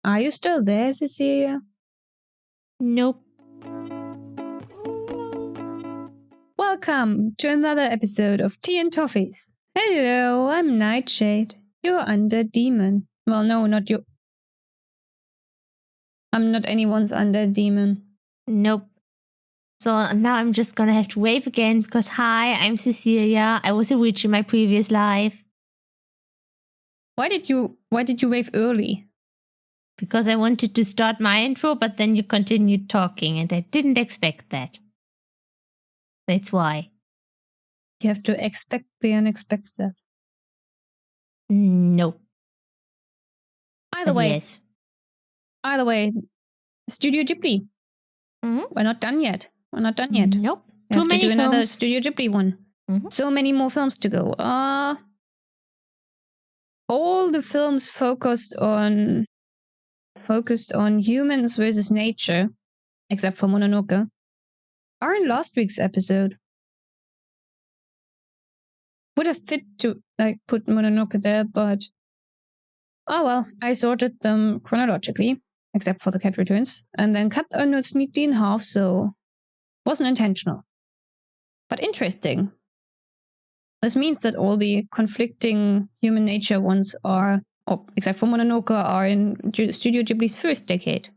Are you still there, Cecilia? Nope. Welcome to another episode of Tea and Toffees. Hello, I'm Neitshayd. You're under demon. Well, no, not you. I'm not anyone's under demon. Nope. So now I'm just gonna have to wave again because hi, I'm Cecilia. I was a witch in my previous life. Why did you wave early? Because I wanted to start my intro, but then you continued talking and I didn't expect that. That's why. You have to expect the unexpected. Nope. Either way, Studio Ghibli. Mm-hmm. We're not done yet. Nope. We have to do another Studio Ghibli one. Mm-hmm. So many more films to go. All the films focused on humans versus nature, except for Mononoke, are in last week's episode. Would have fit to put Mononoke there, but oh well, I sorted them chronologically, except for The Cat Returns, and then cut our notes neatly in half, so wasn't intentional. But interesting. This means that all the conflicting human nature ones are, except for Mononoke, are in Studio Ghibli's first decade.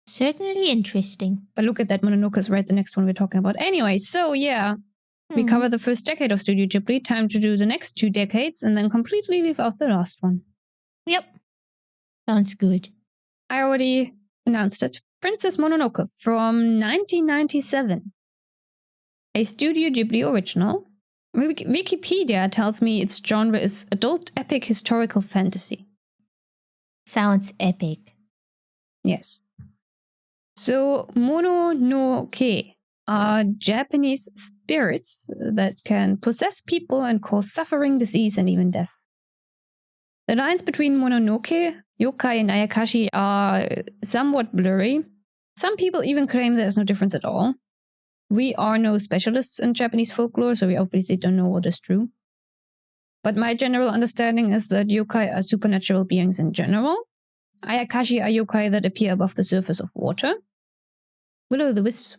Certainly interesting. But look at that, Mononoke is right the next one we're talking about. Anyway, so yeah, we cover the first decade of Studio Ghibli. Time to do the next 2 decades and then completely leave out the last one. Yep. Sounds good. I already announced it. Princess Mononoke from 1997. A Studio Ghibli original. Wikipedia tells me its genre is adult epic historical fantasy. Sounds epic. Yes. So, Mononoke are Japanese spirits that can possess people and cause suffering, disease, and even death. The lines between Mononoke, yokai, and ayakashi are somewhat blurry. Some people even claim there's no difference at all. We are no specialists in Japanese folklore, so we obviously don't know what is true. But my general understanding is that yokai are supernatural beings in general. Ayakashi are yokai that appear above the surface of water. Will-o'-the-wisps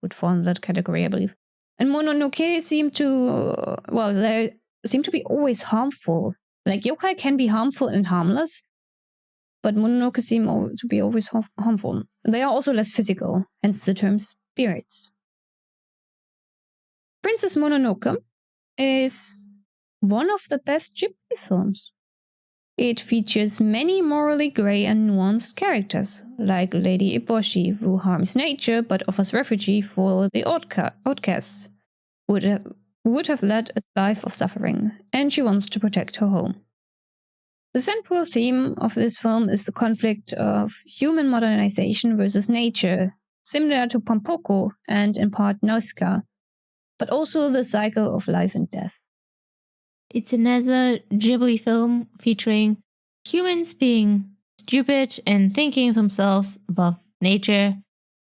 would fall in that category, I believe. And Mononoke seem to be always harmful. Like, yokai can be harmful and harmless, but Mononoke seem to be always harmful. They are also less physical, hence the term spirits. Princess Mononoke is one of the best Ghibli films. It features many morally grey and nuanced characters, like Lady Eboshi, who harms nature but offers refuge for the outcasts, would have led a life of suffering, and she wants to protect her home. The central theme of this film is the conflict of human modernization versus nature, similar to Pompoko and in part Nausicaa, but also the cycle of life and death. It's another Ghibli film featuring humans being stupid and thinking themselves above nature,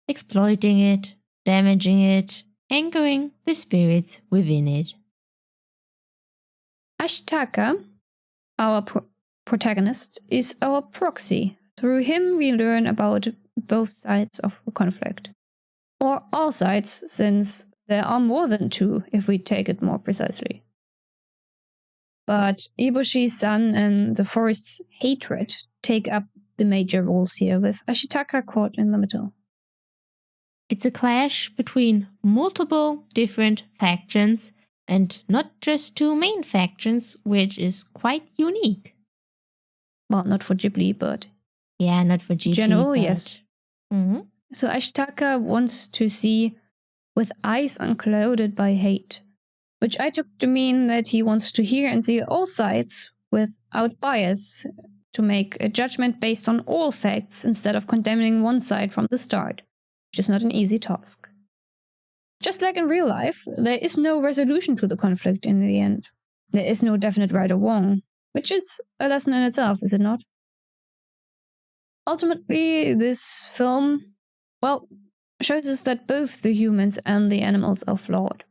exploiting it, damaging it, angering the spirits within it. Ashitaka, our protagonist, is our proxy. Through him we learn about both sides of the conflict. Or all sides, since there are more than 2 if we take it more precisely. But Eboshi's son and the forest's hatred take up the major roles here, with Ashitaka caught in the middle. It's a clash between multiple different factions, and not just 2 main factions, which is quite unique. Well, not for Ghibli, but... Yeah, not for Ghibli. General, yes. Mm-hmm. So Ashitaka wants to see with eyes unclouded by hate, which I took to mean that he wants to hear and see all sides without bias, to make a judgment based on all facts instead of condemning one side from the start, which is not an easy task. Just like in real life, there is no resolution to the conflict in the end. There is no definite right or wrong, which is a lesson in itself, is it not? Ultimately, this film, shows us that both the humans and the animals are flawed.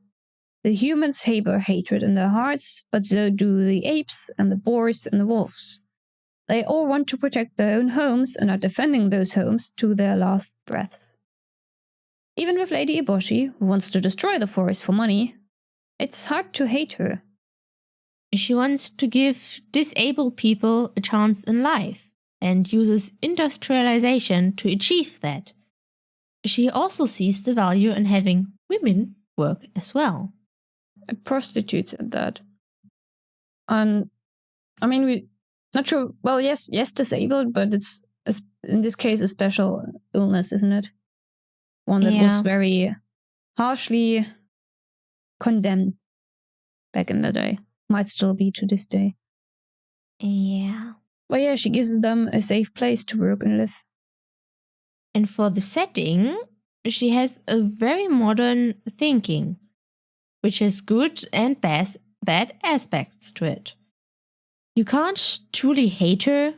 The humans harbor hatred in their hearts, but so do the apes and the boars and the wolves. They all want to protect their own homes and are defending those homes to their last breaths. Even with Lady Eboshi, who wants to destroy the forest for money, it's hard to hate her. She wants to give disabled people a chance in life and uses industrialization to achieve that. She also sees the value in having women work as well. Prostitutes at that. And we're not sure. Well, yes, disabled, but it's in this case a special illness, isn't it? One that was very harshly condemned back in the day. Might still be to this day. Yeah. But yeah, she gives them a safe place to work and live. And for the setting, she has a very modern thinking, which has good and bad aspects to it. You can't truly hate her,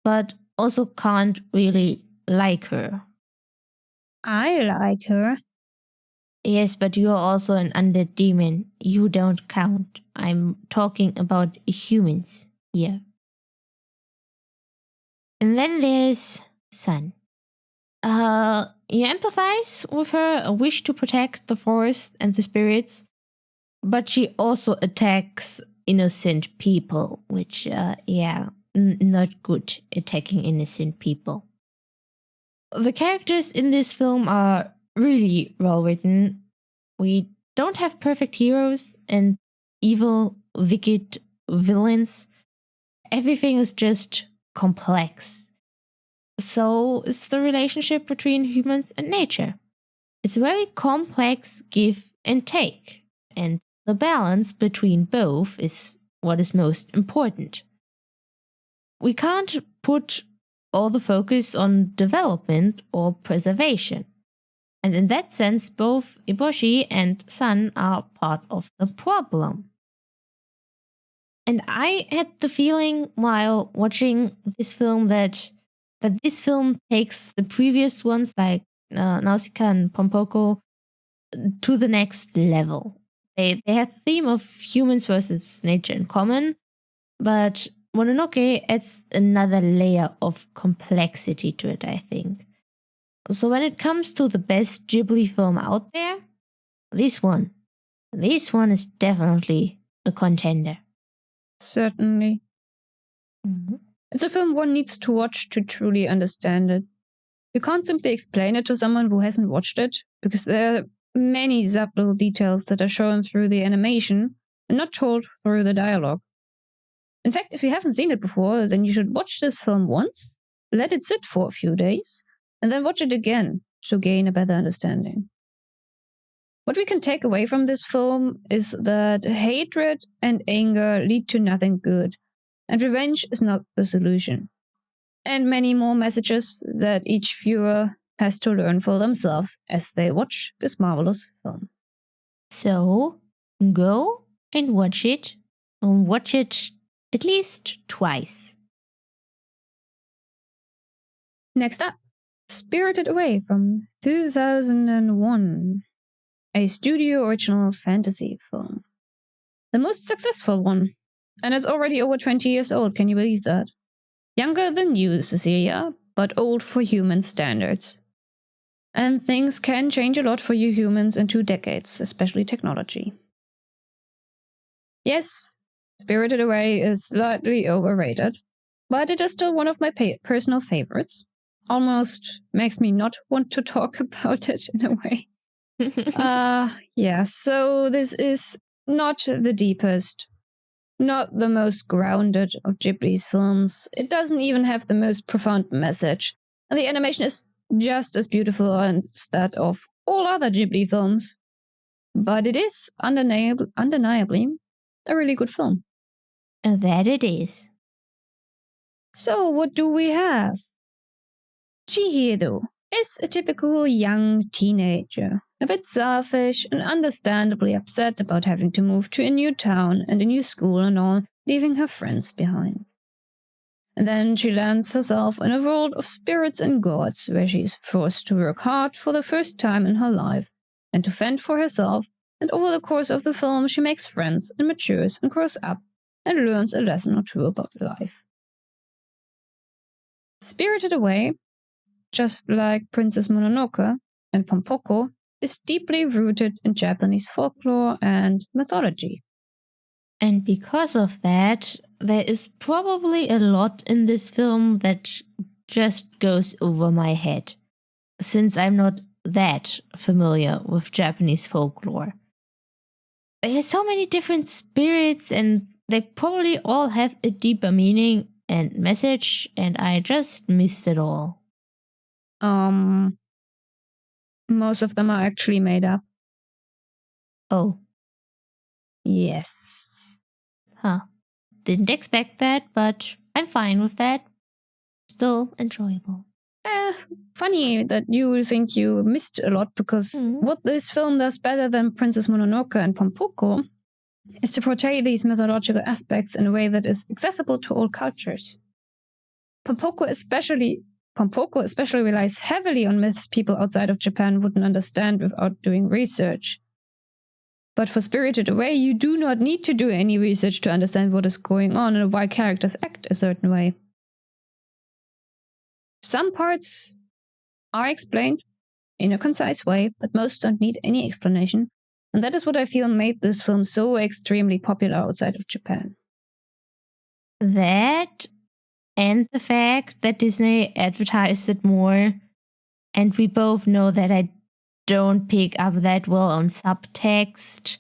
but also can't really like her. I like her. Yes, but you are also an undead demon. You don't count. I'm talking about humans here. And then there's Sun. You empathize with her wish to protect the forest and the spirits, but she also attacks innocent people, which, not good, attacking innocent people. The characters in this film are really well written. We don't have perfect heroes and evil, wicked villains. Everything is just complex. So is the relationship between humans and nature. It's very complex give and take, and the balance between both is what is most important. We can't put all the focus on development or preservation. And in that sense, both Eboshi and Sun are part of the problem. And I had the feeling while watching this film that this film takes the previous ones like Nausicaa and Pompoko to the next level. They have the theme of humans versus nature in common, but Mononoke adds another layer of complexity to it, I think. So when it comes to the best Ghibli film out there, this one is definitely a contender. Certainly. Mm-hmm. It's a film one needs to watch to truly understand it. You can't simply explain it to someone who hasn't watched it, because there are many subtle details that are shown through the animation and not told through the dialogue. In fact, if you haven't seen it before, then you should watch this film once, let it sit for a few days, and then watch it again to gain a better understanding. What we can take away from this film is that hatred and anger lead to nothing good, and revenge is not the solution. And many more messages that each viewer has to learn for themselves as they watch this marvelous film. So, go and watch it at least twice. Next up, Spirited Away from 2001, a studio original fantasy film. The most successful one, and it's already over 20 years old, can you believe that? Younger than you, Cecilia, but old for human standards. And things can change a lot for you humans in 2 decades, especially technology. Yes, Spirited Away is slightly overrated, but it is still one of my personal favorites. Almost makes me not want to talk about it in a way. So this is not the deepest, not the most grounded of Ghibli's films. It doesn't even have the most profound message. And the animation is just as beautiful as that of all other Ghibli films. But it is undeniably a really good film. And that it is. So what do we have? Chihiro is a typical young teenager, a bit selfish and understandably upset about having to move to a new town and a new school and all, leaving her friends behind. And then she lands herself in a world of spirits and gods, where she is forced to work hard for the first time in her life and to fend for herself, and over the course of the film she makes friends and matures and grows up and learns a lesson or two about life. Spirited Away, just like Princess Mononoke and Pompoko, is deeply rooted in Japanese folklore and mythology. And because of that, there is probably a lot in this film that just goes over my head, since I'm not that familiar with Japanese folklore. There's so many different spirits, and they probably all have a deeper meaning and message, and I just missed it all. Most of them are actually made up. Oh. Yes. Huh. Didn't expect that, but I'm fine with that. Still enjoyable. Funny that you think you missed a lot, because what this film does better than Princess Mononoke and Pompoko is to portray these mythological aspects in a way that is accessible to all cultures. Pompoko especially relies heavily on myths people outside of Japan wouldn't understand without doing research. But for Spirited Away, you do not need to do any research to understand what is going on and why characters act a certain way. Some parts are explained in a concise way, but most don't need any explanation. And that is what I feel made this film so extremely popular outside of Japan. That, and the fact that Disney advertised it more, and we both know that I don't pick up that well on subtext.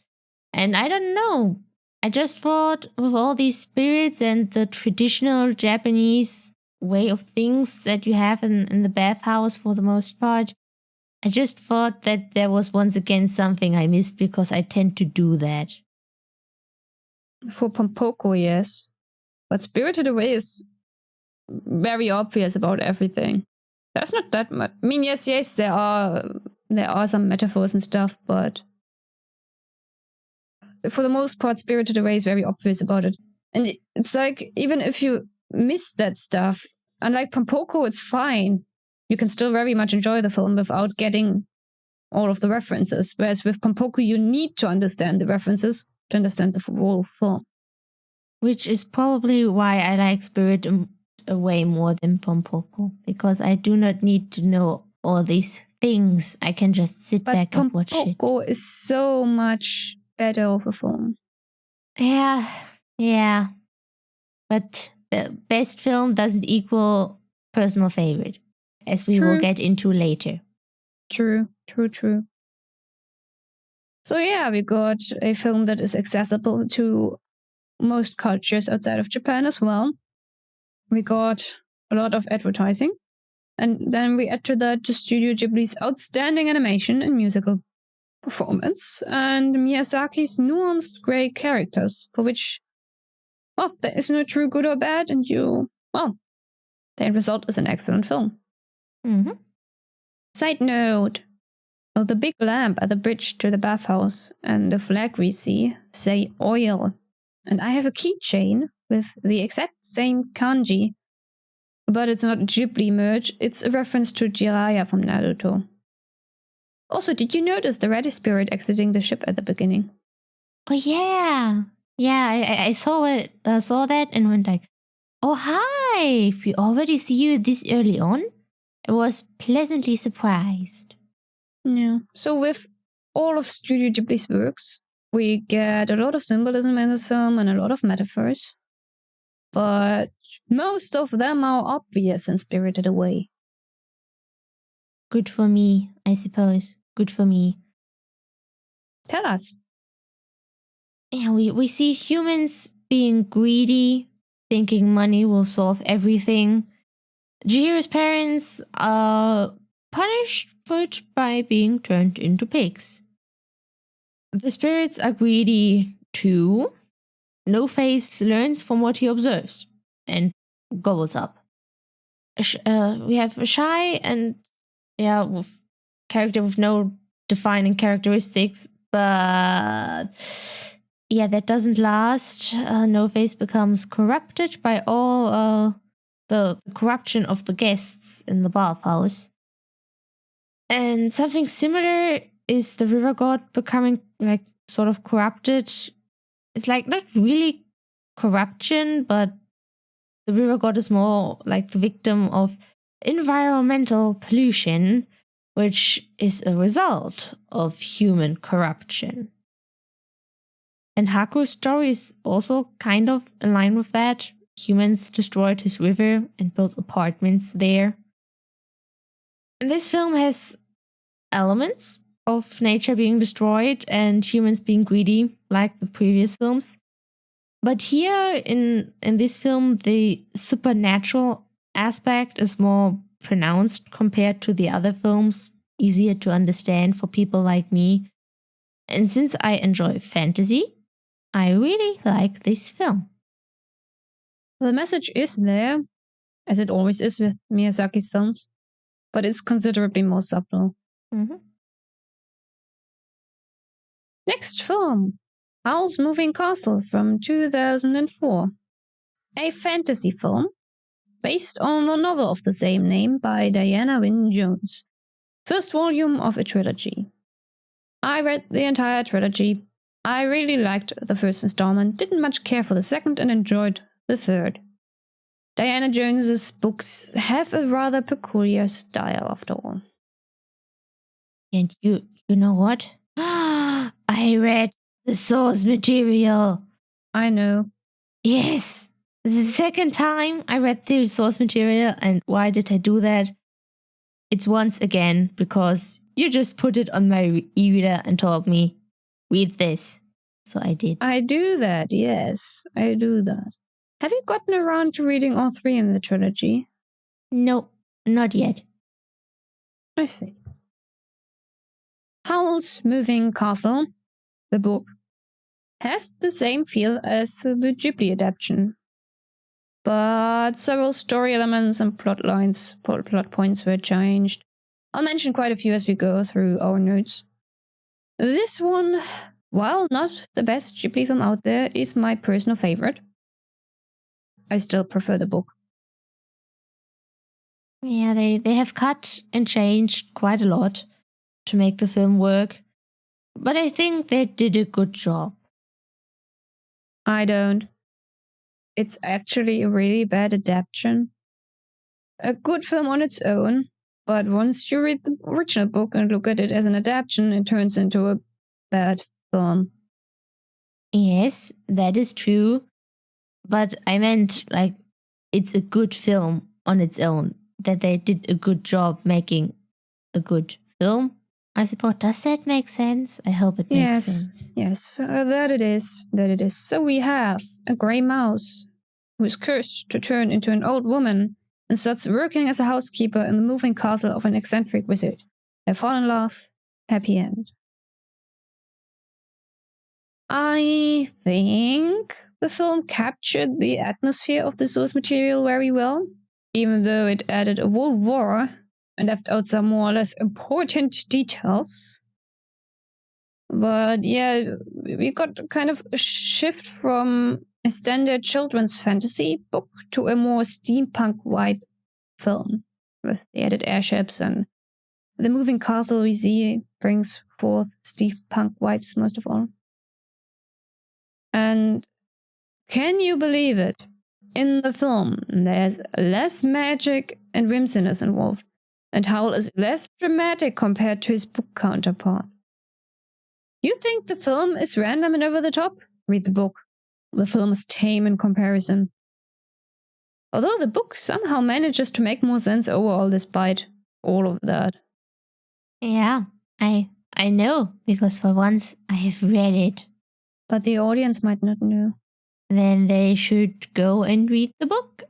And I don't know. I just thought with all these spirits and the traditional Japanese way of things that you have in the bathhouse for the most part, I just thought that there was once again something I missed, because I tend to do that. For Pompoko, yes. But Spirited Away is very obvious about everything. There's not that much. I mean, yes, there are some metaphors and stuff, but for the most part, Spirited Away is very obvious about it. And it's like, even if you miss that stuff, unlike Pompoko, it's fine. You can still very much enjoy the film without getting all of the references. Whereas with Pompoko, you need to understand the references to understand the whole film. Which is probably why I like Spirited Away more than Pompoko, because I do not need to know all these things. I can just sit back and watch it. Pompoko is so much better of a film. Yeah. But the best film doesn't equal personal favorite, as we will get into later. True. So yeah, we got a film that is accessible to most cultures outside of Japan as well. We got a lot of advertising. And then we add to that to Studio Ghibli's outstanding animation and musical performance, and Miyazaki's nuanced grey characters, for which, there is no true good or bad, and the end result is an excellent film. Mm-hmm. Side note, the big lamp at the bridge to the bathhouse and the flag we see say oil. And I have a keychain with the exact same kanji, but it's not Ghibli merch, it's a reference to Jiraiya from Naruto. Also, did you notice the Reddy spirit exiting the ship at the beginning? Oh yeah. Yeah, I saw it. Saw that and went like, "Oh hi! We already see you this early on." I was pleasantly surprised. Yeah. So with all of Studio Ghibli's works, we get a lot of symbolism in this film and a lot of metaphors, but most of them are obvious and Spirited Away. Good for me, I suppose. Good for me. Tell us. Yeah, we see humans being greedy, thinking money will solve everything. Chihiro's parents are punished for it by being turned into pigs. The spirits are greedy too. No-Face learns from what he observes and gobbles up. We have a shy and with character with no defining characteristics, but that doesn't last. No-Face becomes corrupted by all the corruption of the guests in the bathhouse. And something similar is the river god becoming like sort of corrupted. It's like not really corruption, but the river god is more like the victim of environmental pollution, which is a result of human corruption. And Haku's story is also kind of in line with that. Humans destroyed his river and built apartments there. And this film has elements of nature being destroyed and humans being greedy, like the previous films. But here in this film, the supernatural aspect is more pronounced compared to the other films, easier to understand for people like me. And since I enjoy fantasy, I really like this film. The message is there, as it always is with Miyazaki's films, but it's considerably more subtle. Mm-hmm. Next film, Howl's Moving Castle from 2004. A fantasy film based on the novel of the same name by Diana Wynne Jones. First volume of a trilogy. I read the entire trilogy. I really liked the first installment, didn't much care for the second, and enjoyed the third. Diana Jones's books have a rather peculiar style after all. And you know what? I read the source material. I know. Yes. The second time I read the source material, and why did I do that? It's once again because you just put it on my e-reader and told me, read this. So I did. I do that, yes. I do that. Have you gotten around to reading all three in the trilogy? No, not yet. I see. Howl's Moving Castle, the book, has the same feel as the Ghibli adaptation. But several story elements and plot points were changed. I'll mention quite a few as we go through our notes. This one, while not the best Ghibli film out there, is my personal favorite. I still prefer the book. Yeah, they have cut and changed quite a lot to make the film work. But I think they did a good job. I don't. It's actually a really bad adaptation. A good film on its own, but once you read the original book and look at it as an adaptation, it turns into a bad film. Yes, that is true. But I meant, like, it's a good film on its own. That they did a good job making a good film, I suppose. Does that make sense? I hope it makes sense. Yes, that it is. So we have a grey mouse who is cursed to turn into an old woman and starts working as a housekeeper in the moving castle of an eccentric wizard. They fall in love. Happy end. I think the film captured the atmosphere of the source material very well, even though it added a world war and left out some more or less important details. But yeah, we got kind of a shift from a standard children's fantasy book to a more steampunk vibe film with the added airships, and the moving castle we see brings forth steampunk vibes most of all. And can you believe it? In the film, there's less magic and whimsiness involved, and Howl is less dramatic compared to his book counterpart. You think the film is random and over the top? Read the book. The film is tame in comparison. Although the book somehow manages to make more sense overall despite all of that. Yeah, I know, because for once I have read it. But the audience might not know. Then they should go and read the book.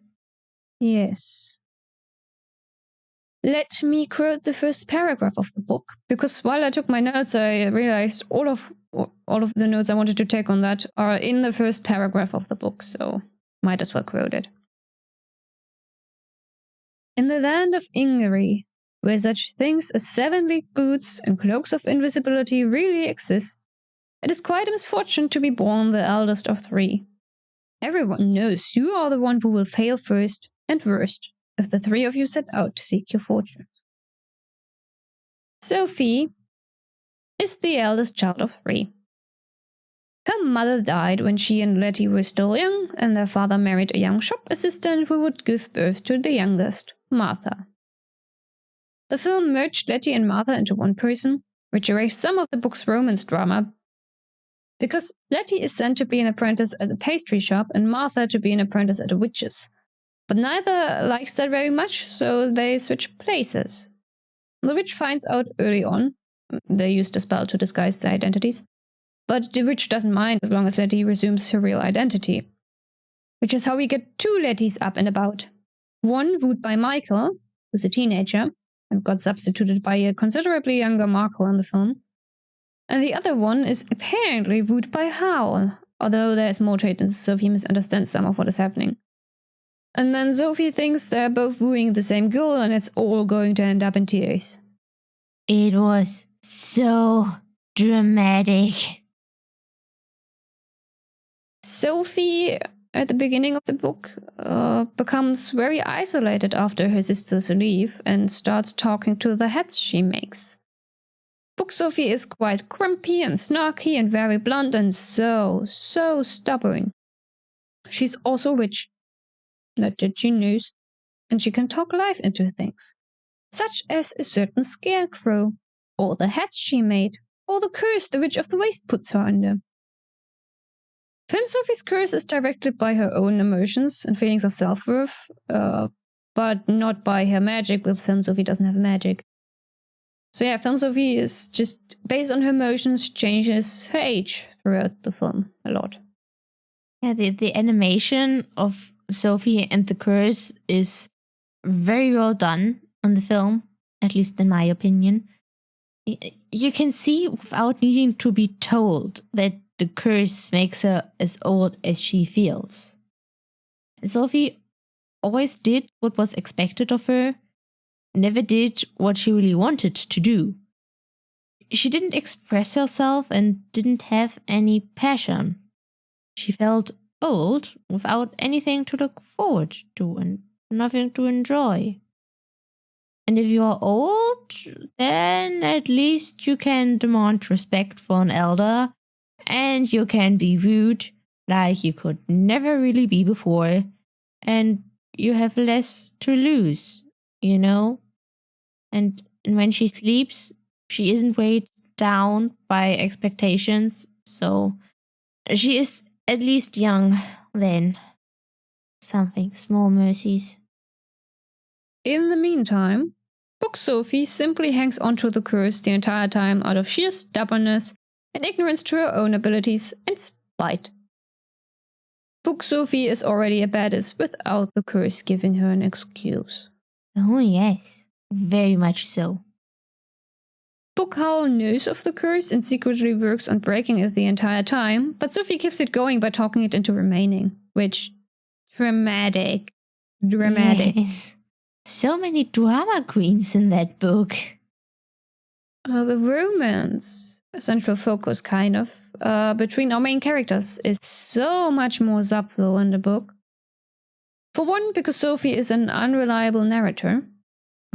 Yes. Let me quote the first paragraph of the book, because while I took my notes, I realized all of the notes I wanted to take on that are in the first paragraph of the book, so might as well quote it. In the land of Ingary, where such things as 7-league boots and cloaks of invisibility really exist, it is quite a misfortune to be born the eldest of 3. Everyone knows you are the one who will fail first and worst if the 3 of you set out to seek your fortunes. Sophie is the eldest child of 3. Her mother died when she and Letty were still young, and their father married a young shop assistant who would give birth to the youngest, Martha. The film merged Letty and Martha into one person, which erased some of the book's romance drama, because Letty is sent to be an apprentice at a pastry shop and Martha to be an apprentice at a witch's. But neither likes that very much, so they switch places. The witch finds out early on. They used the spell to disguise their identities. But the witch doesn't mind as long as Letty resumes her real identity. Which is how we get two Lettys up and about. One wooed by Michael, who's a teenager, and got substituted by a considerably younger Markle in the film. And the other one is apparently wooed by Howl, although there's more to it and Sophie misunderstands some of what is happening. And then Sophie thinks they're both wooing the same girl and it's all going to end up in tears. It was so dramatic. Sophie, at the beginning of the book, becomes very isolated after her sisters leave and starts talking to the hats she makes. Book Sophie is quite grumpy and snarky and very blunt and so stubborn. She's also rich. Not that she knows, and she can talk life into things, such as a certain scarecrow, or the hats she made, or the curse the Witch of the Waste puts her under. Film Sophie's curse is directed by her own emotions and feelings of self-worth, but not by her magic, because Film Sophie doesn't have magic. So yeah, Film Sophie is just, based on her emotions, changes her age throughout the film a lot. Yeah, the animation of Sophie and the curse is very well done on the film, at least in my opinion. You can see without needing to be told that the curse makes her as old as she feels. Sophie always did what was expected of her, never did what she really wanted to do. She didn't express herself and didn't have any passion. She felt old without anything to look forward to and nothing to enjoy. And if you are old, then at least you can demand respect for an elder, and you can be rude like you could never really be before, and you have less to lose, you know? And when she sleeps, she isn't weighed down by expectations, so she is at least young then. Something, small mercies. In the meantime, Book Sophie simply hangs onto the curse the entire time out of sheer stubbornness and ignorance to her own abilities and spite. Book Sophie is already a badass without the curse giving her an excuse. Oh yes, very much so. Book Howl knows of the curse and secretly works on breaking it the entire time, but Sophie keeps it going by talking it into remaining, which... Dramatic. Yes. So many drama queens in that book. The romance, a central focus kind of, between our main characters is so much more subtle in the book. For one, because Sophie is an unreliable narrator.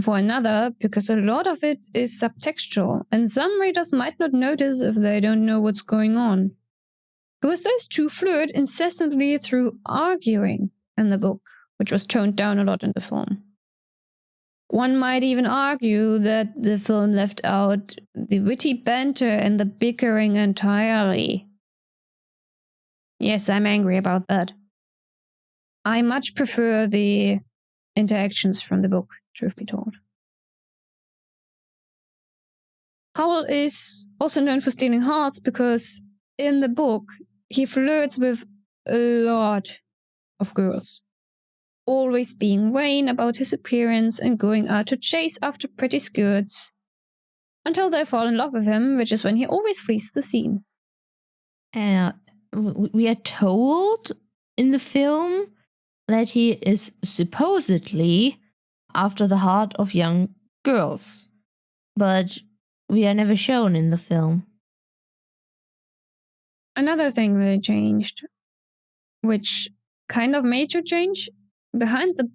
For another, because a lot of it is subtextual, and some readers might not notice if they don't know what's going on. Because those two flirt incessantly through arguing in the book, which was toned down a lot in the film. One might even argue that the film left out the witty banter and the bickering entirely. Yes, I'm angry about that. I much prefer the interactions from the book, truth be told. Howl is also known for stealing hearts because in the book he flirts with a lot of girls, always being vain about his appearance and going out to chase after pretty skirts until they fall in love with him, which is when he always flees the scene. We are told in the film that he is supposedly after the heart of young girls, but we are never shown in the film. Another thing they changed, which kind of major change, behind the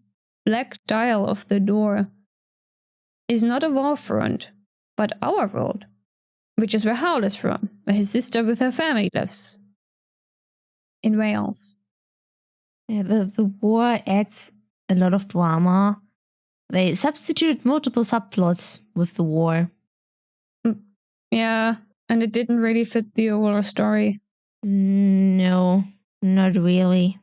black dial of the door is not a war front, but our world, which is where Howl is from, where his sister with her family lives. in Wales. Yeah, the war adds a lot of drama. They substituted multiple subplots with the war. Yeah, and it didn't really fit the overall story. No, not really.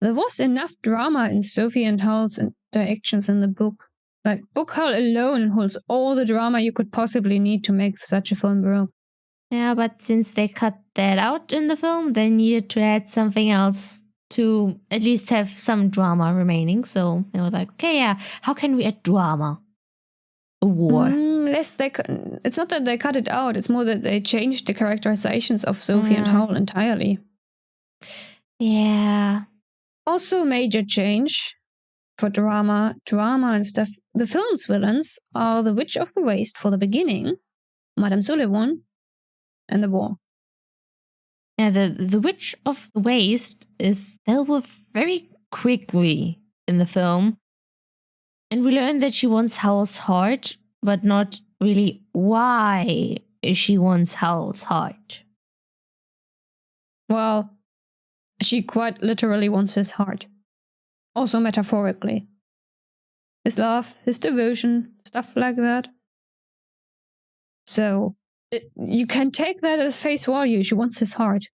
There was enough drama in Sophie and Howl's interactions in the book. Like, book Howl alone holds all the drama you could possibly need to make such a film work. Yeah, but since they cut that out in the film, they needed to add something else to at least have some drama remaining. So they were like, okay, yeah, how can we add drama? A war. It's not that they cut it out, it's more that they changed the characterizations of Sophie and Howl entirely. Yeah. Also, major change for drama and stuff. The film's villains are the Witch of the Waste for the beginning, Madame Sullivan, and the war. Yeah, the Witch of the Waste is dealt with very quickly in the film. And we learn that she wants Howl's heart, but not really why she wants Howl's heart. Well, she quite literally wants his heart. Also metaphorically. His love, his devotion, stuff like that. So, you can take that as face value. She wants his heart.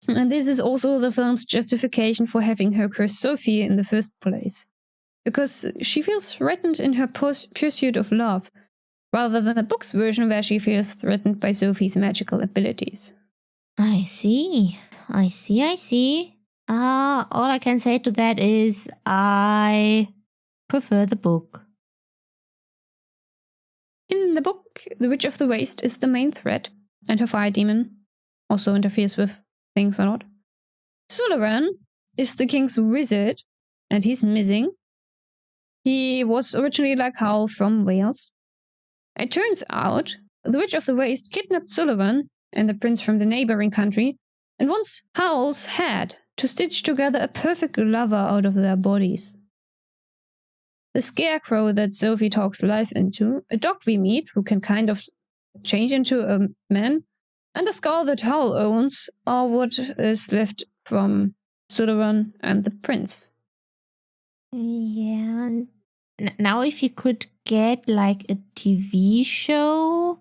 And this is also the film's justification for having her curse Sophie in the first place. Because she feels threatened in her pursuit of love, rather than the book's version where she feels threatened by Sophie's magical abilities. I see. All I can say to that is I prefer the book. In the book, the Witch of the Waste is the main threat, and her fire demon also interferes with things a lot. Sullivan is the king's wizard, and he's missing. He was originally like Howl from Wales. It turns out the Witch of the Waste kidnapped Sullivan and the prince from the neighboring country and wants Howl's head to stitch together a perfect lover out of their bodies. The scarecrow that Sophie talks life into, a dog we meet who can kind of change into a man, and the skull that Howl owns are what is left from Sullivan and the prince. Yeah. Now if you could get like a TV show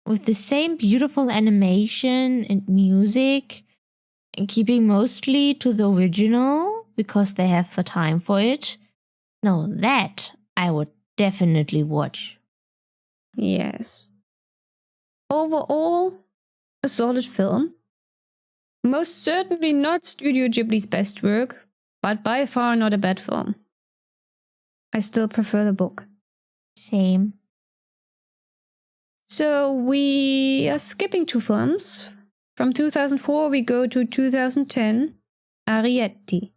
with the same beautiful animation and music and keeping mostly to the original because they have the time for it. No, that I would definitely watch. Yes. Overall, a solid film. Most certainly not Studio Ghibli's best work, but by far not a bad film. I still prefer the book. Same. So we are skipping 2 films. From 2004 we go to 2010, Arrietty.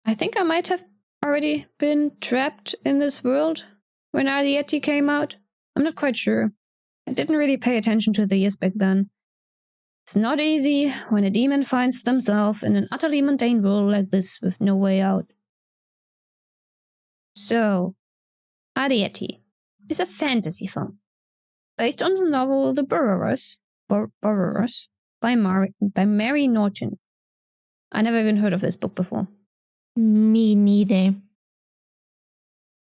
I think I might have already been trapped in this world when Arrietty came out. I'm not quite sure. I didn't really pay attention to the years back then. It's not easy when a demon finds themselves in an utterly mundane world like this with no way out. So, Arrietty is a fantasy film based on the novel The Borrowers by Mary Norton. I never even heard of this book before. Me neither.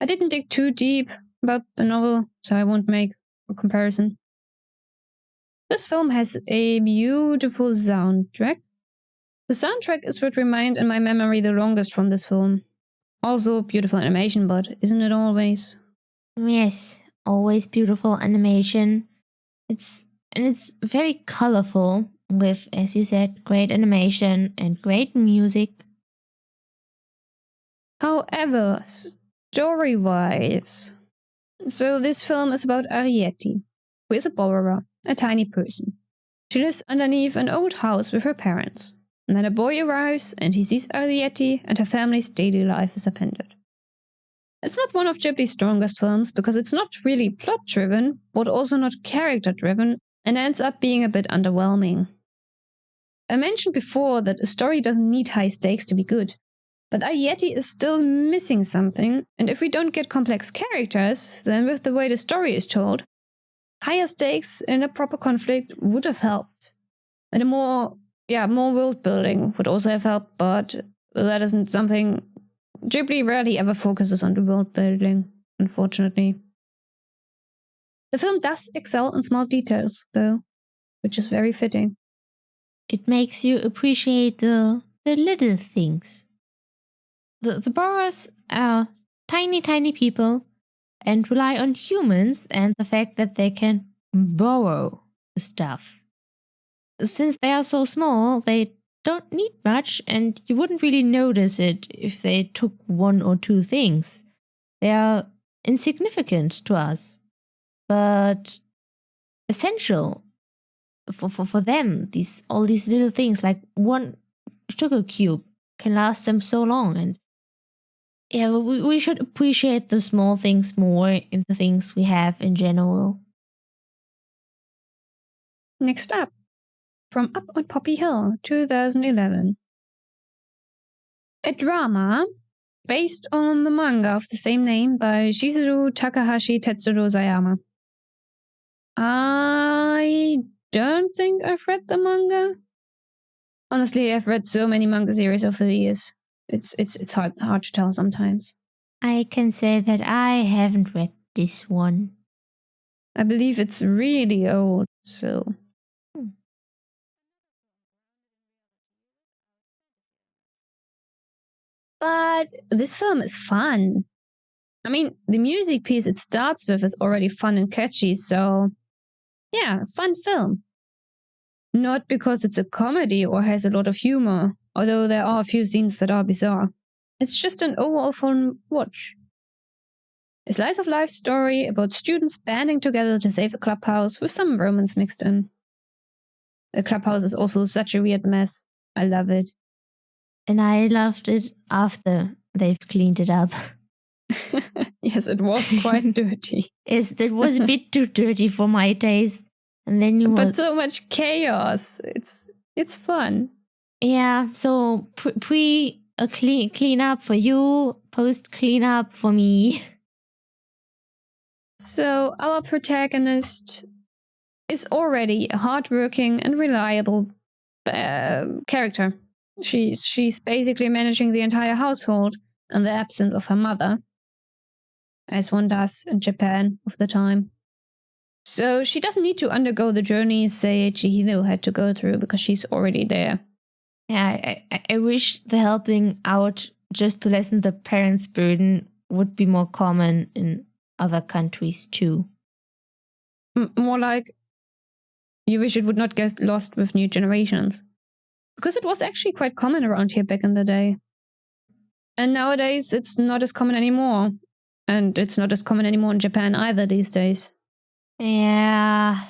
I didn't dig too deep about the novel, so I won't make a comparison. This film has a beautiful soundtrack. The soundtrack is what remained in my memory the longest from this film. Also beautiful animation, but isn't it always? Yes, always beautiful animation. It's very colorful with, as you said, great animation and great music. However, story-wise, so this film is about Arrietty, who is a borrower, a tiny person. She lives underneath an old house with her parents. And then a boy arrives and he sees Arrietty and her family's daily life is appended. It's not one of Ghibli's strongest films because it's not really plot-driven, but also not character-driven, and ends up being a bit underwhelming. I mentioned before that a story doesn't need high stakes to be good, but Arrietty is still missing something, and if we don't get complex characters, then with the way the story is told, higher stakes in a proper conflict would have helped. And more world building would also have helped, but that isn't something Ghibli rarely ever focuses on the world building, unfortunately. The film does excel in small details, though, which is very fitting. It makes you appreciate the little things. The borrowers are tiny, tiny people and rely on humans and the fact that they can borrow stuff. Since they are so small, they don't need much, and you wouldn't really notice it if they took one or two things. They are insignificant to us, but essential for them. All these little things, like one sugar cube, can last them so long. And yeah, we should appreciate the small things more in the things we have in general. Next up, from Up on Poppy Hill, 2011. A drama based on the manga of the same name by Shizuru Takahashi Tetsuro Sayama. I don't think I've read the manga. Honestly, I've read so many manga series over the years. It's hard to tell sometimes. I can say that I haven't read this one. I believe it's really old, so... But this film is fun. I mean, the music piece it starts with is already fun and catchy, so... yeah, fun film. Not because it's a comedy or has a lot of humor, although there are a few scenes that are bizarre. It's just an overall fun watch. A slice of life story about students banding together to save a clubhouse with some romance mixed in. The clubhouse is also such a weird mess. I love it. And I loved it after they've cleaned it up. Yes, it was quite dirty. It was a bit too dirty for my taste. And then but so much chaos. It's fun. Yeah, so clean up for you, post clean up for me. So our protagonist is already a hardworking and reliable character. She's basically managing the entire household in the absence of her mother, as one does in Japan of the time. So she doesn't need to undergo the journey Seiichi Hino had to go through because she's already there. Yeah, I wish the helping out just to lessen the parents' burden would be more common in other countries too. More like, you wish it would not get lost with new generations. Because it was actually quite common around here back in the day. And nowadays it's not as common anymore. And it's not as common anymore in Japan either these days. Yeah.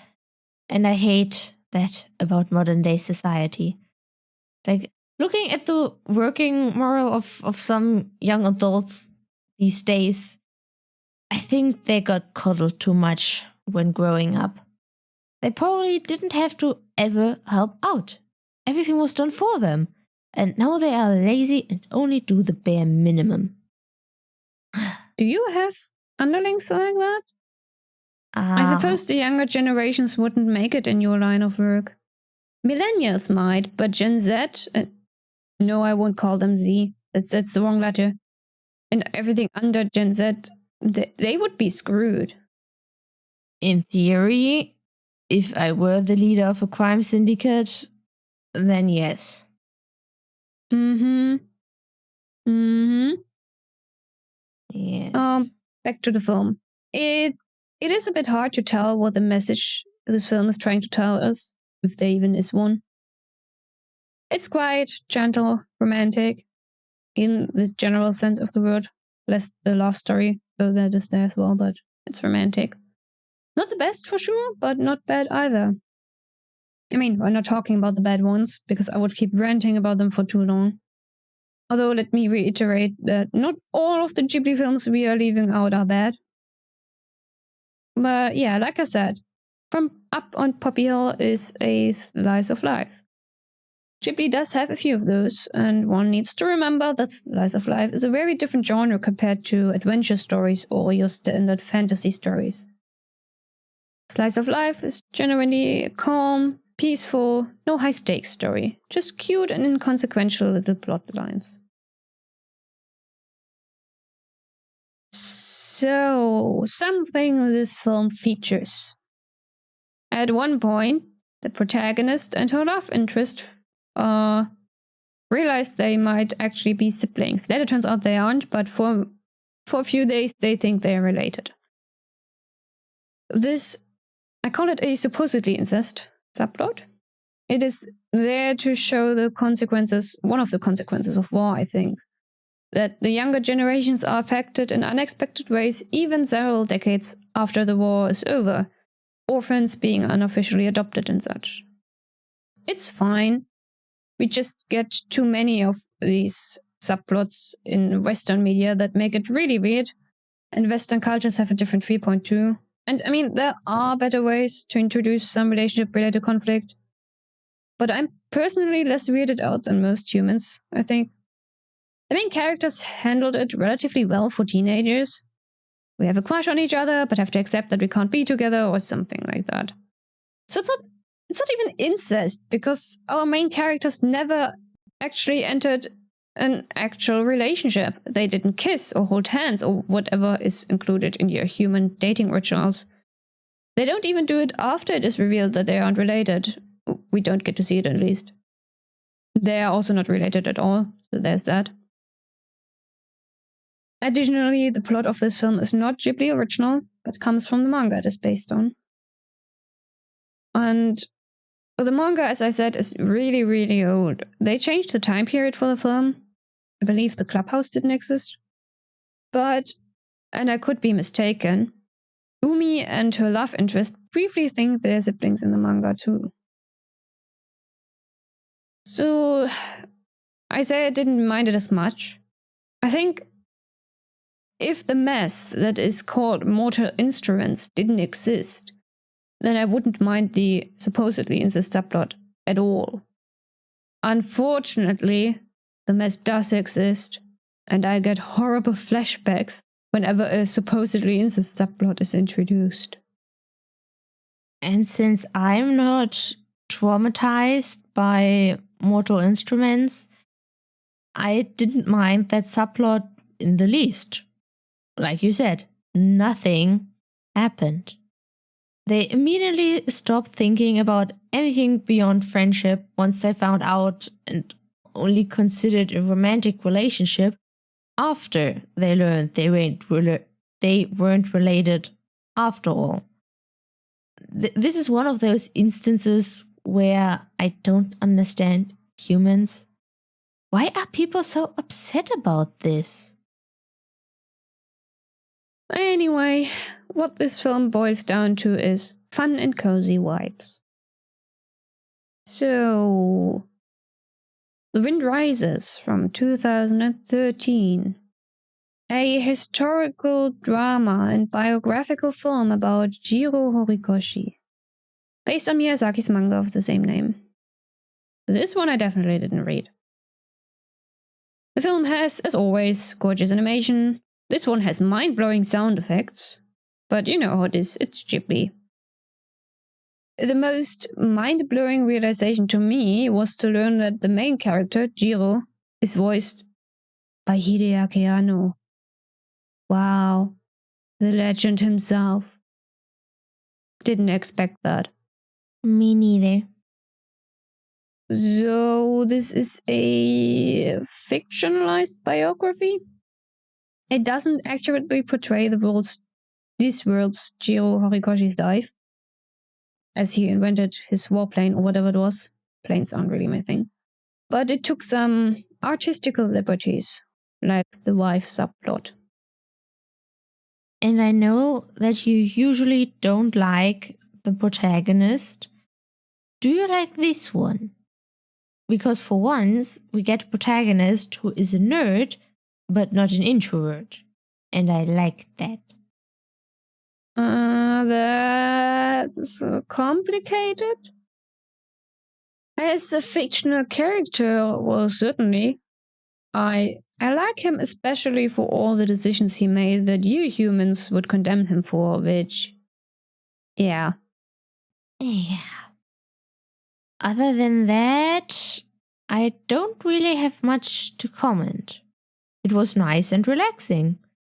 And I hate that about modern day society. Like, looking at the working moral of some young adults these days, I think they got coddled too much when growing up. They probably didn't have to ever help out. Everything was done for them. And now they are lazy and only do the bare minimum. Do you have underlings like that? I suppose the younger generations wouldn't make it in your line of work. Millennials might, but Gen Z... no, I won't call them Z. That's the wrong letter. And everything under Gen Z, they would be screwed. In theory, if I were the leader of a crime syndicate, then yes. Yes. Back to the film. It is a bit hard to tell what the message this film is trying to tell us, if there even is one. It's quite gentle, romantic, in the general sense of the word. Less the love story, though that is there as well, but it's romantic. Not the best for sure, but not bad either. I mean, we're not talking about the bad ones, because I would keep ranting about them for too long. Although, let me reiterate that not all of the Ghibli films we are leaving out are bad. But yeah, like I said, From Up on Poppy Hill is a slice of life. Ghibli does have a few of those, and one needs to remember that slice of life is a very different genre compared to adventure stories or your standard fantasy stories. slice of life is genuinely a calm, peaceful, no high-stakes story. Just cute and inconsequential little plot lines. So, something this film features. At one point, the protagonist and her love interest realize they might actually be siblings. Later turns out they aren't, but for a few days they think they are related. This, I call it a supposedly incest subplot. It is there to show the consequences, one of the consequences of war, I think. That the younger generations are affected in unexpected ways even several decades after the war is over, orphans being unofficially adopted and such. It's fine. We just get too many of these subplots in Western media that make it really weird, and Western cultures have a different viewpoint too. And I mean, there are better ways to introduce some relationship-related conflict, but I'm personally less weirded out than most humans, I think. The main characters handled it relatively well for teenagers. We have a crush on each other, but have to accept that we can't be together or something like that. So it's not even incest, because our main characters never actually entered an actual relationship. They didn't kiss or hold hands or whatever is included in your human dating rituals. They don't even do it after it is revealed that they aren't related. We don't get to see it, at least. They are also not related at all, so there's that. Additionally, the plot of this film is not Ghibli original, but comes from the manga it is based on. And the manga, as I said, is really, really old. They changed the time period for the film. I believe the clubhouse didn't exist. But, and I could be mistaken, Umi and her love interest briefly think they're siblings in the manga too. So, I say I didn't mind it as much. I think if the mess that is called Mortal Instruments didn't exist, then I wouldn't mind the supposedly incest subplot at all. Unfortunately, the mess does exist, and I get horrible flashbacks whenever a supposedly incest subplot is introduced. And since I'm not traumatized by Mortal Instruments, I didn't mind that subplot in the least. Like you said, nothing happened. They immediately stopped thinking about anything beyond friendship once they found out, and only considered a romantic relationship after they learned they weren't related after all. This is one of those instances where I don't understand humans. Why are people so upset about this? Anyway, what this film boils down to is fun and cozy vibes. So, The Wind Rises from 2013. A historical drama and biographical film about Jiro Horikoshi, based on Miyazaki's manga of the same name. This one I definitely didn't read. The film has, as always, gorgeous animation. This one has mind-blowing sound effects, but you know how it is, it's Ghibli. The most mind-blowing realization to me was to learn that the main character, Jiro, is voiced by Hideaki Anno. Wow, the legend himself. Didn't expect that. Me neither. So this is a fictionalized biography? It doesn't accurately portray this world's Jiro Horikoshi's life, as he invented his warplane or whatever it was. Planes aren't really my thing. But it took some artistical liberties, like the wife subplot. And I know that you usually don't like the protagonist. Do you like this one? Because for once, we get a protagonist who is a nerd, but not an introvert. And I like that. That's complicated. As a fictional character, well, certainly. I like him especially for all the decisions he made that you humans would condemn him for, which, yeah, Yeah. Other than that, I don't really have much to comment. It was nice and relaxing.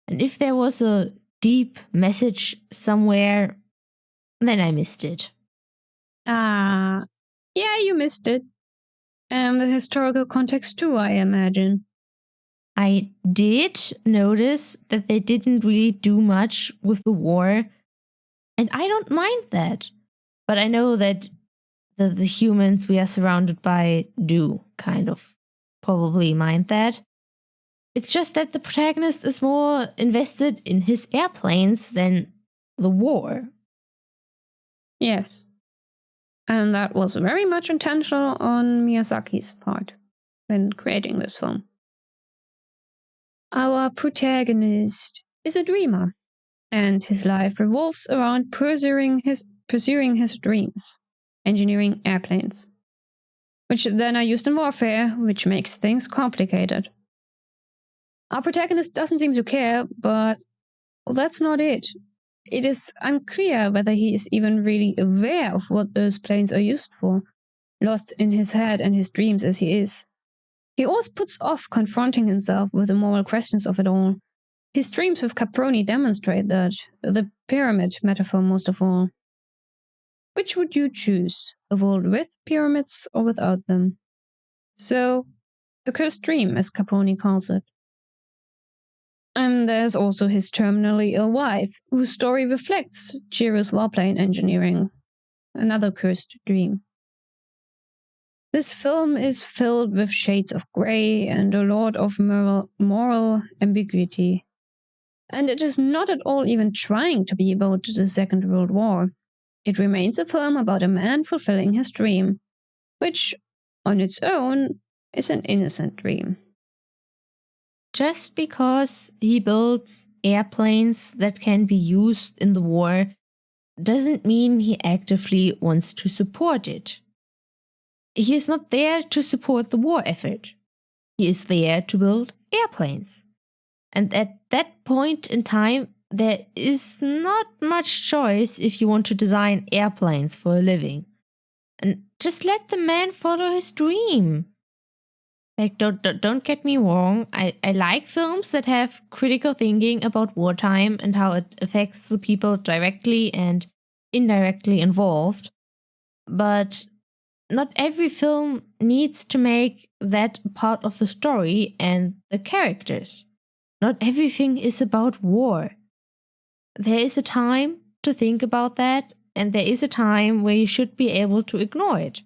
And if there was a deep message somewhere, then I missed it. Yeah, you missed it. And the historical context too, I imagine. I did notice that they didn't really do much with the war, and I don't mind that. But I know that the humans we are surrounded by do kind of probably mind that. It's just that the protagonist is more invested in his airplanes than the war. Yes. And that was very much intentional on Miyazaki's part when creating this film. Our protagonist is a dreamer, and his life revolves around pursuing his dreams, engineering airplanes, which then are used in warfare, which makes things complicated. Our protagonist doesn't seem to care, but that's not it. It is unclear whether he is even really aware of what those planes are used for, lost in his head and his dreams as he is. He always puts off confronting himself with the moral questions of it all. His dreams with Caproni demonstrate that, the pyramid metaphor most of all. Which would you choose, a world with pyramids or without them? So, a cursed dream, as Caproni calls it. And there's also his terminally ill wife, whose story reflects Chihiro's warplane engineering, another cursed dream. This film is filled with shades of grey and a lot of moral ambiguity. And it is not at all even trying to be about the Second World War. It remains a film about a man fulfilling his dream, which, on its own, is an innocent dream. Just because he builds airplanes that can be used in the war doesn't mean he actively wants to support it. He is not there to support the war effort. He is there to build airplanes. And at that point in time, there is not much choice if you want to design airplanes for a living. And just let the man follow his dream. Like, don't get me wrong. I like films that have critical thinking about wartime and how it affects the people directly and indirectly involved. But not every film needs to make that part of the story and the characters. Not everything is about war. There is a time to think about that, and there is a time where you should be able to ignore it.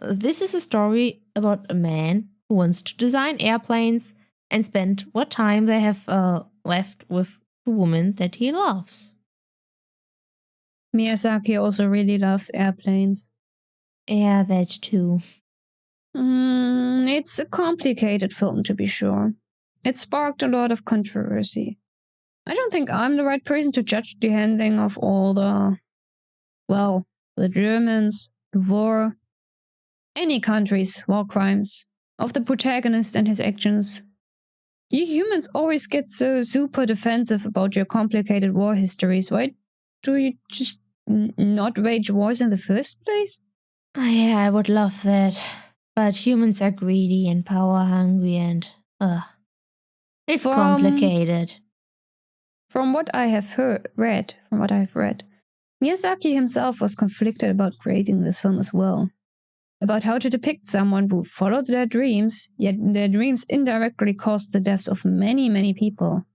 This is a story about a man who wants to design airplanes and spend what time they have left with the woman that he loves. Miyazaki also really loves airplanes. Yeah, that too. It's a complicated film, to be sure. It sparked a lot of controversy. I don't think I'm the right person to judge the handling of all the Germans, the war, any country's war crimes, of the protagonist and his actions. You humans always get so super defensive about your complicated war histories. Why do you just not wage wars in the first place? Yeah, I would love that. But humans are greedy and power hungry and it's complicated. From what I have read, Miyazaki himself was conflicted about creating this film as well. About how to depict someone who followed their dreams, yet their dreams indirectly caused the deaths of many, many people.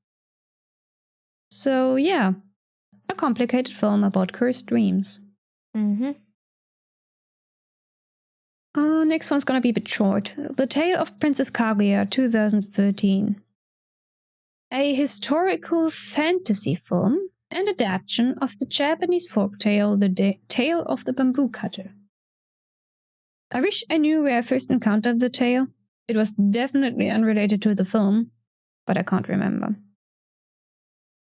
So, yeah, a complicated film about cursed dreams. Next one's gonna be a bit short. The Tale of Princess Kaguya, 2013. A historical fantasy film and adaptation of the Japanese folktale The Tale of the Bamboo Cutter. I wish I knew where I first encountered the tale. It was definitely unrelated to the film, but I can't remember.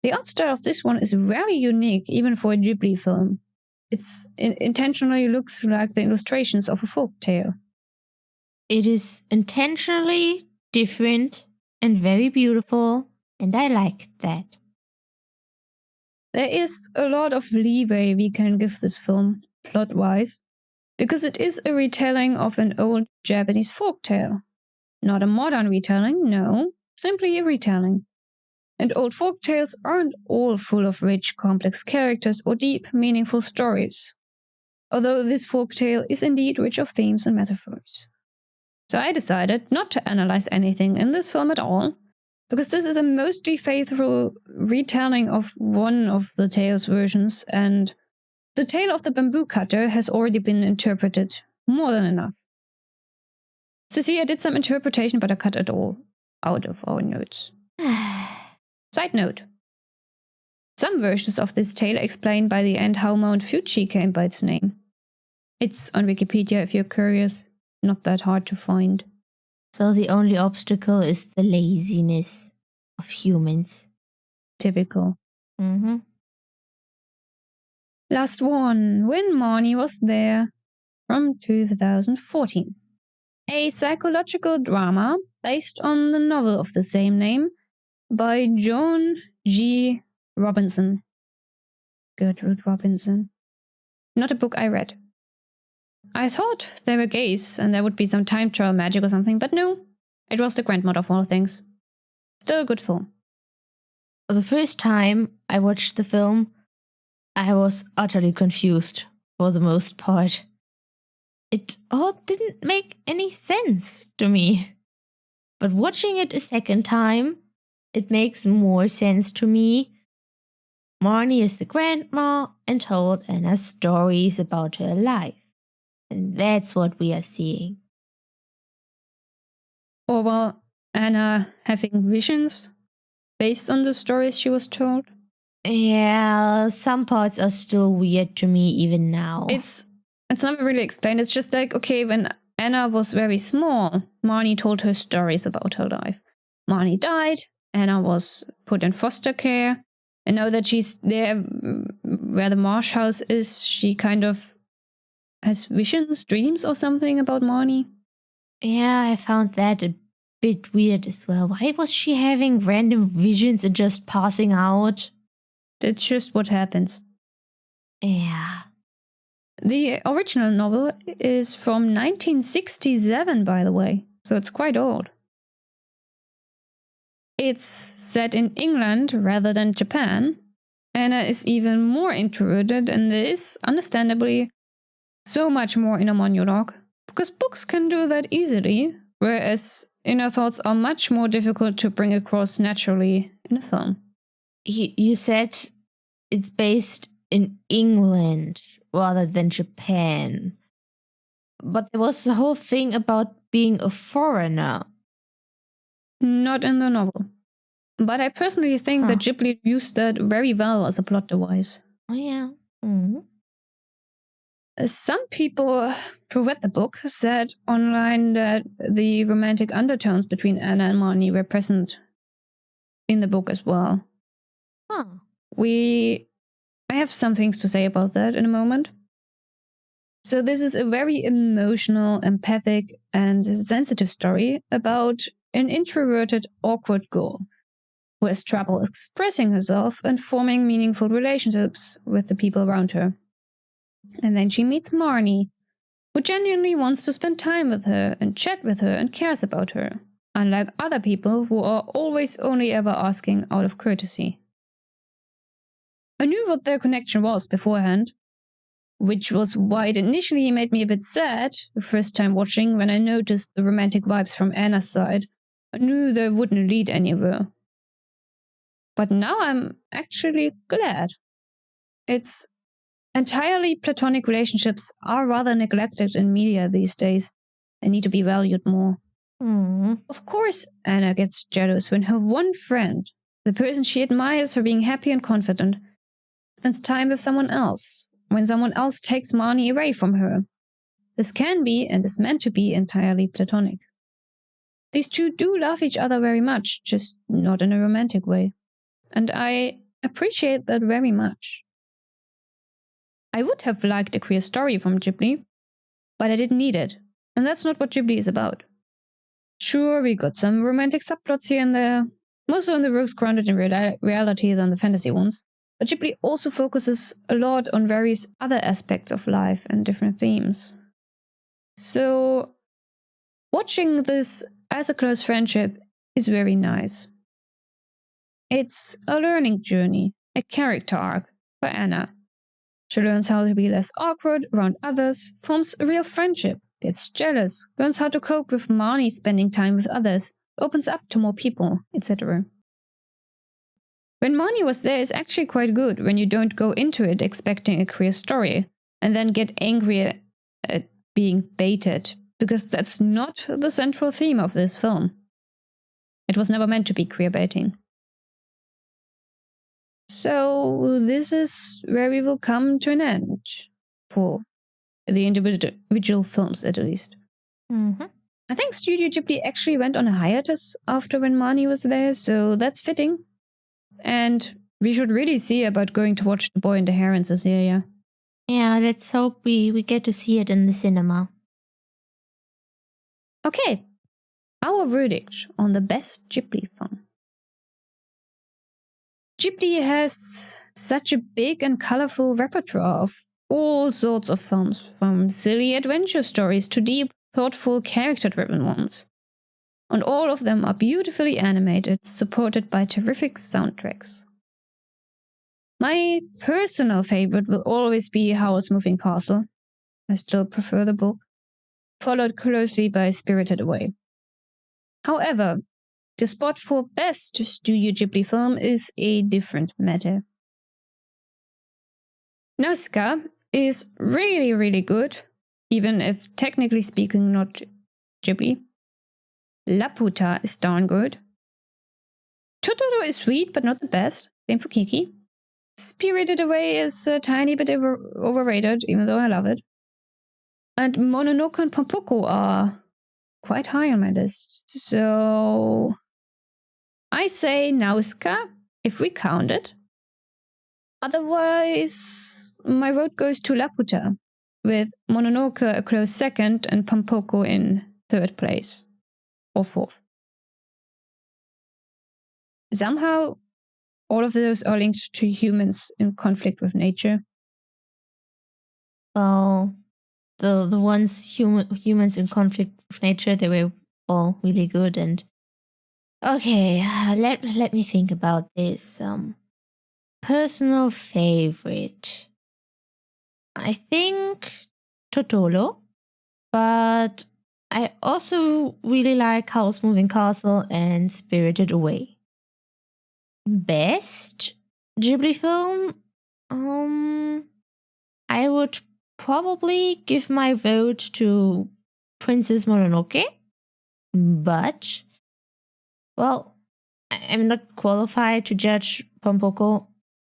The art style of this one is very unique, even for a Ghibli film. It intentionally looks like the illustrations of a folktale. It is intentionally different and very beautiful, and I like that. There is a lot of leeway we can give this film. plot-wise, because it is a retelling of an old Japanese folktale. Not a modern retelling, no, simply a retelling. And old folktales aren't all full of rich, complex characters or deep, meaningful stories. Although this folktale is indeed rich of themes and metaphors. So I decided not to analyze anything in this film at all, because this is a mostly faithful retelling of one of the tale's versions, and the tale of the bamboo cutter has already been interpreted more than enough. So see, I did some interpretation, but I cut it all out of our notes. Side note. Some versions of this tale explain by the end how Mount Fuji came by its name. It's on Wikipedia if you're curious. Not that hard to find. So the only obstacle is the laziness of humans. Typical. Mm-hmm. Last one, When Marnie Was There, from 2014. A psychological drama based on the novel of the same name by Joan G. Robinson. Gertrude Robinson. Not a book I read. I thought they were gays and there would be some time travel magic or something, but no. It was the grandmother of all things. Still a good film. The first time I watched the film, I was utterly confused for the most part. It all didn't make any sense to me. But watching it a second time, it makes more sense to me. Marnie is the grandma and told Anna stories about her life. And that's what we are seeing. Or, well, Anna having visions based on the stories she was told. Yeah, some parts are still weird to me even now. It's not really explained. It's just like, okay, when Anna was very small, Marnie told her stories about her life. Marnie died, Anna was put in foster care, and now that she's there where the Marsh house is, she kind of has visions, dreams or something about Marnie. Yeah, I found that a bit weird as well. Why was she having random visions and just passing out? That's just what happens. Yeah. The original novel is from 1967, by the way, so it's quite old. It's set in England rather than Japan. Anna is even more introverted and there is, understandably, so much more inner monologue, because books can do that easily, whereas inner thoughts are much more difficult to bring across naturally in a film. You said it's based in England rather than Japan. But there was the whole thing about being a foreigner. Not in the novel. But I personally think that Ghibli used that very well as a plot device. Oh, yeah. Mm-hmm. Some people who read the book said online that the romantic undertones between Anna and Marnie were present in the book as well. Huh. I have some things to say about that in a moment. So this is a very emotional, empathic, and sensitive story about an introverted, awkward girl who has trouble expressing herself and forming meaningful relationships with the people around her. And then she meets Marnie, who genuinely wants to spend time with her and chat with her and cares about her, unlike other people who are always only ever asking out of courtesy. I knew what their connection was beforehand, which was why it initially made me a bit sad the first time watching when I noticed the romantic vibes from Anna's side. I knew they wouldn't lead anywhere. But now I'm actually glad. It's entirely platonic relationships are rather neglected in media these days and need to be valued more. Of course, Anna gets jealous when her one friend, the person she admires for being happy and confident, spends time with someone else, when someone else takes Marnie away from her. This can be and is meant to be entirely platonic. These two do love each other very much, just not in a romantic way. And I appreciate that very much. I would have liked a queer story from Ghibli, but I didn't need it. And that's not what Ghibli is about. Sure, we got some romantic subplots here and there, more so in the works grounded in reality than the fantasy ones, but Ghibli also focuses a lot on various other aspects of life and different themes. So, watching this as a close friendship is very nice. It's a learning journey, a character arc for Anna. She learns how to be less awkward around others, forms a real friendship, gets jealous, learns how to cope with Marnie spending time with others, opens up to more people, etc. When Marnie was there is actually quite good when you don't go into it expecting a queer story and then get angry at being baited, because that's not the central theme of this film. It was never meant to be queer baiting. So this is where we will come to an end, for the individual films at least. Mm-hmm. I think Studio Ghibli actually went on a hiatus after when Marnie was there, so that's fitting. And we should really see about going to watch The Boy and the Heron, Cecilia. Yeah, let's hope we get to see it in the cinema. Okay, our verdict on the best Ghibli film. Ghibli has such a big and colorful repertoire of all sorts of films, from silly adventure stories to deep, thoughtful, character-driven ones. And all of them are beautifully animated, supported by terrific soundtracks. My personal favorite will always be Howl's Moving Castle. I still prefer the book, followed closely by Spirited Away. However, the spot for best Studio Ghibli film is a different matter. Nausicaa is really, really good, even if technically speaking not Ghibli. Laputa is darn good. Totoro is sweet, but not the best. Same for Kiki. Spirited Away is a tiny bit overrated, even though I love it. And Mononoke and Pompoko are quite high on my list. So I say Nausicaa, if we count it. Otherwise, my vote goes to Laputa, with Mononoke a close second and Pompoko in third place. Or fourth. Somehow, all of those are linked to humans in conflict with nature. Well, the ones humans in conflict with nature, they were all really good. And okay, let me think about this. Personal favorite, I think Totoro, but I also really like Howl's Moving Castle and Spirited Away. Best Ghibli film? I would probably give my vote to Princess Mononoke, but, well, I'm not qualified to judge Pompoko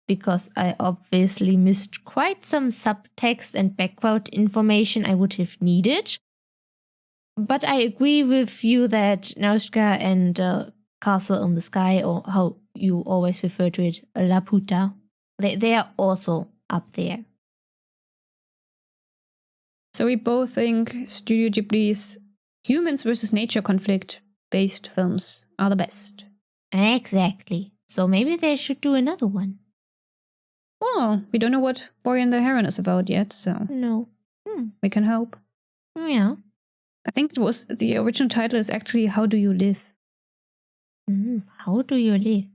because I obviously missed quite some subtext and background information I would have needed. But I agree with you that Nausicaa and Castle in the Sky, or how you always refer to it, Laputa, they are also up there. So we both think Studio Ghibli's humans versus nature conflict based films are the best. Exactly. So maybe they should do another one. Well, we don't know what Boy and the Heron is about yet, so No. we can hope. Yeah. I think it was the original title is actually How Do You Live? How do you live?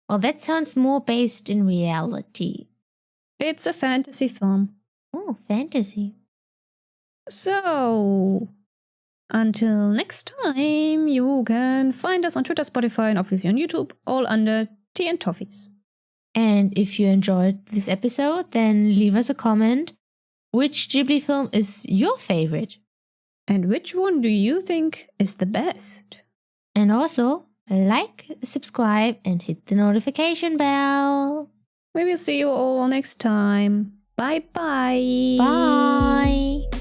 Well, that sounds more based in reality. It's a fantasy film. Oh, fantasy. So, until next time, you can find us on Twitter, Spotify, and obviously on YouTube, all under Tea and Toffees. And if you enjoyed this episode, then leave us a comment. Which Ghibli film is your favorite? And which one do you think is the best? And also, like, subscribe, and hit the notification bell. We will see you all next time. Bye-bye. Bye.